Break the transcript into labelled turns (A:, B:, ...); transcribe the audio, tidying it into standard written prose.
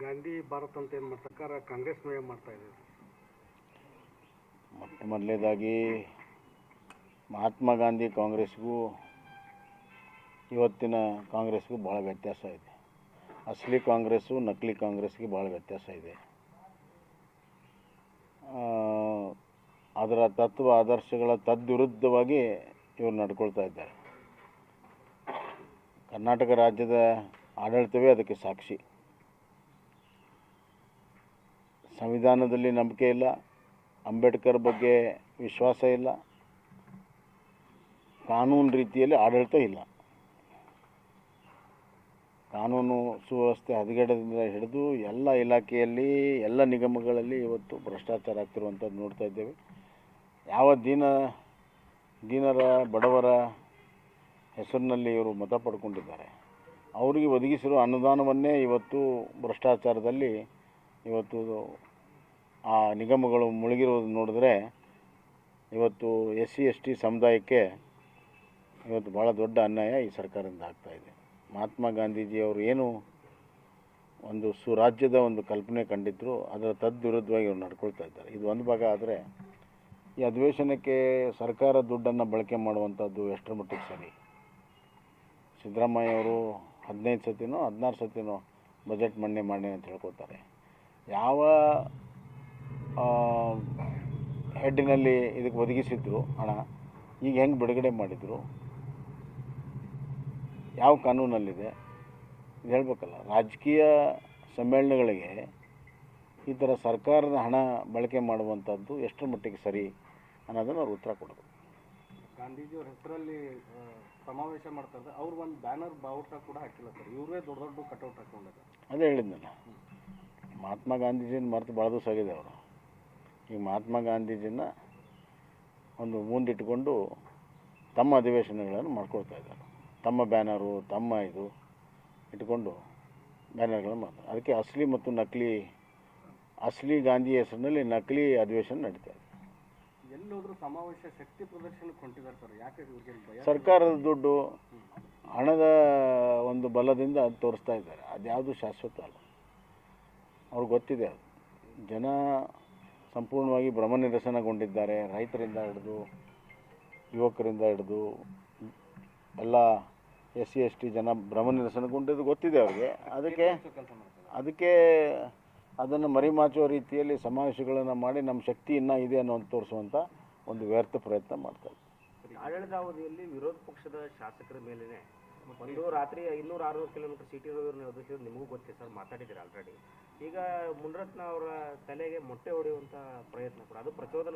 A: ಗಾಂಧಿ ಭಾರತ್ ಅಂತ ಏನು ಸರ್ಕಾರ ಕಾಂಗ್ರೆಸ್ ಮಯ ಮಾಡ್ತಾ ಇದೆ.
B: ಮೊದಲನೇದಾಗಿ ಮಹಾತ್ಮ ಗಾಂಧಿ ಕಾಂಗ್ರೆಸ್ಗೂ ಇವತ್ತಿನ ಕಾಂಗ್ರೆಸ್ಗೂ ಭಾಳ ವ್ಯತ್ಯಾಸ ಇದೆ. ಅಸಲಿ ಕಾಂಗ್ರೆಸ್ಸು ನಕಲಿ ಕಾಂಗ್ರೆಸ್ಗೆ ಭಾಳ ವ್ಯತ್ಯಾಸ ಇದೆ. ಅದರ ತತ್ವ ಆದರ್ಶಗಳ ತದ್ವಿರುದ್ಧವಾಗಿ ಇವರು ನಡ್ಕೊಳ್ತಾ ಇದ್ದಾರೆ. ಕರ್ನಾಟಕ ರಾಜ್ಯದ ಆಡಳಿತವೇ ಅದಕ್ಕೆ ಸಾಕ್ಷಿ. ಸಂವಿಧಾನದಲ್ಲಿ ನಂಬಿಕೆ ಇಲ್ಲ, ಅಂಬೇಡ್ಕರ್ ಬಗ್ಗೆ ವಿಶ್ವಾಸ ಇಲ್ಲ, ಕಾನೂನು ರೀತಿಯಲ್ಲಿ ಆಡಳಿತ ಇಲ್ಲ. ಕಾನೂನು ಸುವ್ಯವಸ್ಥೆ ಹದಗೆಡದಿಂದ ಹಿಡಿದು ಎಲ್ಲ ಇಲಾಖೆಯಲ್ಲಿ ಎಲ್ಲ ನಿಗಮಗಳಲ್ಲಿ ಇವತ್ತು ಭ್ರಷ್ಟಾಚಾರ ಆಗ್ತಿರುವಂಥದ್ದು ನೋಡ್ತಾ ಇದ್ದೇವೆ. ಯಾವ ದೀನರ ಬಡವರ ಹೆಸರಿನಲ್ಲಿ ಇವರು ಮತ ಪಡ್ಕೊಂಡಿದ್ದಾರೆ, ಅವರಿಗೆ ಒದಗಿಸಿರುವ ಅನುದಾನವನ್ನೇ ಇವತ್ತು ಭ್ರಷ್ಟಾಚಾರದಲ್ಲಿ ಇವತ್ತು ಆ ನಿಗಮಗಳು ಮುಳುಗಿರೋದು ನೋಡಿದ್ರೆ ಇವತ್ತು SC/ST ಸಮುದಾಯಕ್ಕೆ ಇವತ್ತು ಭಾಳ ದೊಡ್ಡ ಅನ್ಯಾಯ ಈ ಸರ್ಕಾರದಿಂದ ಆಗ್ತಾಯಿದೆ. ಮಹಾತ್ಮ ಗಾಂಧೀಜಿಯವರು ಏನು ಒಂದು ಸುರಾಜ್ಯದ ಒಂದು ಕಲ್ಪನೆ ಕಂಡಿದ್ದರು, ಅದರ ತದ್ವಿರುದ್ಧವಾಗಿ ಇವರು ನಡ್ಕೊಳ್ತಾ ಇದ್ದಾರೆ. ಇದು ಒಂದು ಭಾಗ. ಆದರೆ ಈ ಅಧಿವೇಶನಕ್ಕೆ ಸರ್ಕಾರ ದುಡ್ಡನ್ನು ಬಳಕೆ ಮಾಡುವಂಥದ್ದು ಎಷ್ಟರ ಮಟ್ಟಿಗೆ ಸರಿ? ಸಿದ್ದರಾಮಯ್ಯ ಅವರು 15 ಸತಿನೋ 16 ಸತಿನೋ ಬಜೆಟ್ ಮಂಡನೆ ಮಾಡಿ ಅಂತ ಹೇಳ್ಕೊತಾರೆ. ಯಾವ ಹೆಡ್ಡಿನಲ್ಲಿ ಇದಕ್ಕೆ ಒದಗಿಸಿದ್ರು ಹಣ, ಈಗ ಹೆಂಗೆ ಬಿಡುಗಡೆ ಮಾಡಿದರು, ಯಾವ ಕಾನೂನಲ್ಲಿದೆ ಇದು ಹೇಳಬೇಕಲ್ಲ. ರಾಜಕೀಯ ಸಮ್ಮೇಳನಗಳಿಗೆ ಈ ಥರ ಸರ್ಕಾರದ ಹಣ ಬಳಕೆ ಮಾಡುವಂಥದ್ದು ಎಷ್ಟರ ಮಟ್ಟಿಗೆ ಸರಿ ಅನ್ನೋದನ್ನು ಅವ್ರು ಉತ್ತರ ಕೊಡೋದು.
A: ಗಾಂಧೀಜಿಯವ್ರ ಹೆಸರಲ್ಲಿ ಸಮಾವೇಶ ಮಾಡ್ತಾ ಇದ್ದಾರೆ, ಅವ್ರು ಒಂದು ಬ್ಯಾನರ್ ಬಾವುಟ ಕೂಡ ಹಾಕಿಲ್ಲ ಸರ್, ಇವರೇ ದೊಡ್ಡ ದೊಡ್ಡ ಕಟೌಟ್ ಹಾಕೊಂಡಿದ್ದಾರೆ.
B: ಅದೇ ಹೇಳಿದ್ನಲ್ಲ, ಮಹಾತ್ಮ ಗಾಂಧೀಜಿನ ಮರೆತು ಭಾಳ ದಿವಸ ಆಗಿದೆ ಅವರು. ಈಗ ಮಹಾತ್ಮ ಗಾಂಧೀಜಿನ ಒಂದು ಮುಂದಿಟ್ಟುಕೊಂಡು ತಮ್ಮ ಅಧಿವೇಶನಗಳನ್ನು ಮಾಡ್ಕೊಳ್ತಾ ಇದ್ದಾರೆ. ತಮ್ಮ ಬ್ಯಾನರು, ತಮ್ಮ ಇದು ಇಟ್ಕೊಂಡು ಬ್ಯಾನರ್ಗಳನ್ನು ಮಾಡ್ತಾರೆ. ಅದಕ್ಕೆ ಅಸಲಿ ಮತ್ತು ನಕಲಿ, ಅಸಲಿ ಗಾಂಧಿ ಹೆಸರಿನಲ್ಲಿ ನಕಲಿ ಅಧಿವೇಶನ ನಡೀತಾ ಇದೆ.
A: ಎಲ್ಲೋದ್ರೂ ಸಮಾವೇಶ ಶಕ್ತಿ ಪ್ರದರ್ಶನಕ್ಕೆ ಹೊಂಟಿದ್ದಾರೆ ಸರ್, ಯಾಕೆ ಇವ್ರಿಗೆ
B: ಸರ್ಕಾರದ ದುಡ್ಡು, ಹಣದ ಒಂದು ಬಲದಿಂದ ಅದು ತೋರಿಸ್ತಾ ಇದ್ದಾರೆ. ಅದ್ಯಾವುದು ಶಾಶ್ವತ ಅಲ್ಲ. ಅವ್ರಿಗೆ ಗೊತ್ತಿದೆ ಅದು. ಜನ ಸಂಪೂರ್ಣವಾಗಿ ಭ್ರಮನಿರಸನಗೊಂಡಿದ್ದಾರೆ. ರೈತರಿಂದ ಹಿಡಿದು ಯುವಕರಿಂದ ಹಿಡಿದು ಎಲ್ಲ SC/ST ಜನ ಭ್ರಮನಿರಸನಗೊಂಡಿದ್ದು ಗೊತ್ತಿದೆ ಅವ್ರಿಗೆ. ಅದಕ್ಕೆ ಅದನ್ನು ಮರಿಮಾಚುವ ರೀತಿಯಲ್ಲಿ ಸಮಾವೇಶಗಳನ್ನು ಮಾಡಿ ನಮ್ಮ ಶಕ್ತಿ ಇನ್ನೂ ಇದೆ ಅನ್ನೋದು ತೋರಿಸುವಂಥ ಒಂದು ವ್ಯರ್ಥ ಪ್ರಯತ್ನ ಮಾಡ್ತಾರೆ.
C: ಆಡಳಿತಾವಧಿಯಲ್ಲಿ ವಿರೋಧ ಪಕ್ಷದ ಶಾಸಕರ ಮೇಲೇ ಒಂದು ರಾತ್ರಿ 500-600 ಕಿಲೋಮೀಟರ್ ಸಿಟಿ ರೋಡನ್ನು ಒದಗಿಸಿದ್ರು ನಿಮಗೂ ಗೊತ್ತಿದೆ ಸರ್, ಮಾತಾಡಿದ್ದೀರಿ ಆಲ್ರೆಡಿ. ಈಗ ಮುನಿರತ್ನ ಅವರ ತಲೆಗೆ ಮೊಟ್ಟೆ ಹೊಡೆಯುವಂಥ ಪ್ರಯತ್ನ ಕೂಡ, ಅದು ಪ್ರಚೋದನ